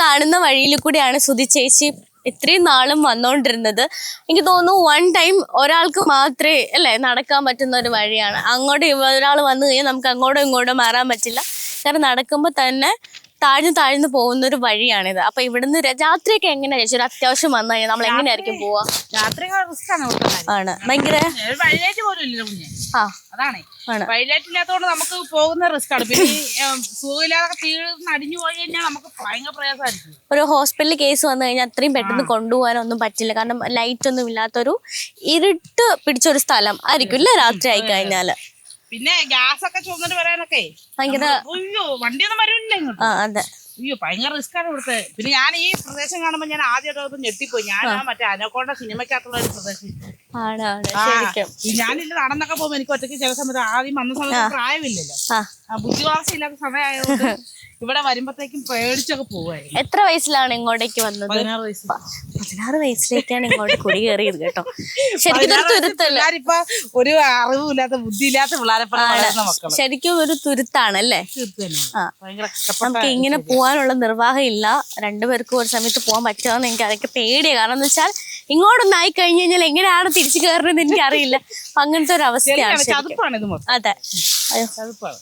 കാണുന്ന വഴിയിൽ കൂടിയാണ് സുധി ചേച്ചി ഇത്രയും നാളും വന്നോണ്ടിരുന്നത്. എനിക്ക് തോന്നുന്നു വൺ ടൈം ഒരാൾക്ക് മാത്രമേ അല്ലേ നടക്കാൻ പറ്റുന്ന ഒരു വഴിയാണ്. അങ്ങോട്ട് ഒരാൾ വന്നു കഴിഞ്ഞാൽ നമുക്ക് അങ്ങോട്ടും ഇങ്ങോട്ടും മാറാൻ പറ്റില്ല. കാരണം നടക്കുമ്പോൾ തന്നെ താഴ്ന്നു പോകുന്ന ഒരു വഴിയാണിത്. അപ്പൊ ഇവിടുന്ന് രാത്രിയൊക്കെ എങ്ങനെയാ ചേച്ചി ഒരു അത്യാവശ്യം വന്നു കഴിഞ്ഞാൽ നമ്മൾ എങ്ങനെയായിരിക്കും പോവാ? ആണ് ഭയങ്കര വഴിയില്ലാത്തതുകൊണ്ട് നമുക്ക് പോകുന്ന റിസ്ക് ആണ്. പിന്നെ സുഖമില്ലാതെ തീർന്ന് അടിഞ്ഞു പോയി കഴിഞ്ഞാൽ നമുക്ക് ഭയങ്കര പ്രയാസമായിരിക്കും. ഒരു ഹോസ്പിറ്റലിൽ കേസ് വന്നു കഴിഞ്ഞാൽ അത്രയും പെട്ടെന്ന് കൊണ്ടുപോകാനൊന്നും പറ്റില്ല. കാരണം ലൈറ്റ് ഒന്നും ഇല്ലാത്തൊരു ഇരുട്ട് പിടിച്ചൊരു സ്ഥലം ആയിരിക്കും അല്ലേ രാത്രി ആയി കഴിഞ്ഞാല്. പിന്നെ ഗ്യാസ് ഒക്കെ ചുമന്നിട്ട് വരാനൊക്കെ ഭയങ്കര അയ്യോ വണ്ടിയൊന്നും വരില്ല ഇങ്ങോട്ട്. അതെ അയ്യോ ഭയങ്കര റിസ്ക് ആണ് ഇവിടുത്തെ. പിന്നെ ഞാൻ ഈ പ്രദേശം കാണുമ്പോൾ ഞാൻ ആദ്യമായിട്ട് ഞെട്ടിപ്പോയി. ഞാൻ മറ്റേ അനക്കോണ്ട സിനിമയ്ക്കകത്തുള്ള ഒരു പ്രദേശം. ഞാനില്ല നടന്നൊക്കെ പോകുമ്പോ എനിക്ക് ഒറ്റയ്ക്ക് ചില സമയത്ത് ആദ്യം വന്ന സമയത്ത് പ്രായമില്ലല്ലോ, ബുദ്ധിവാസം ഇല്ലാത്ത സമയമായതുകൊണ്ട് ഇവിടെ വരുമ്പോഴത്തേക്കും പേടിച്ചൊക്കെ പോവായിരുന്നു. എത്ര വയസ്സിലാണ് ഇങ്ങോട്ടേക്ക് വന്നത്? 16 വയസ്സ്. 16 വയസ്സിലേക്കാണ് ഇങ്ങോട്ട് കുടി കയറിയത് കേട്ടോ. ശരിക്കും ഒരു അറിവില്ലാത്ത ബുദ്ധിയില്ലാത്ത പിള്ളേരെ ശരിക്കും ഒരു തുരുത്താണല്ലേ. നമുക്ക് ഇങ്ങനെ പോവാനുള്ള നിർവാഹം ഇല്ല. രണ്ടുപേർക്കും ഒരു സമയത്ത് പോകാൻ പറ്റുമെന്ന് എനിക്ക് അതൊക്കെ പേടിയാണ്. കാരണം എന്ന് വെച്ചാൽ ഇങ്ങോട്ടൊന്നും ആയി കഴിഞ്ഞു കഴിഞ്ഞാൽ എങ്ങനെയാണ് തിരിച്ചു കയറുന്നത് എനിക്ക് അറിയില്ല. അങ്ങനത്തെ ഒരു അവസ്ഥയാണ്. അതെ അതെ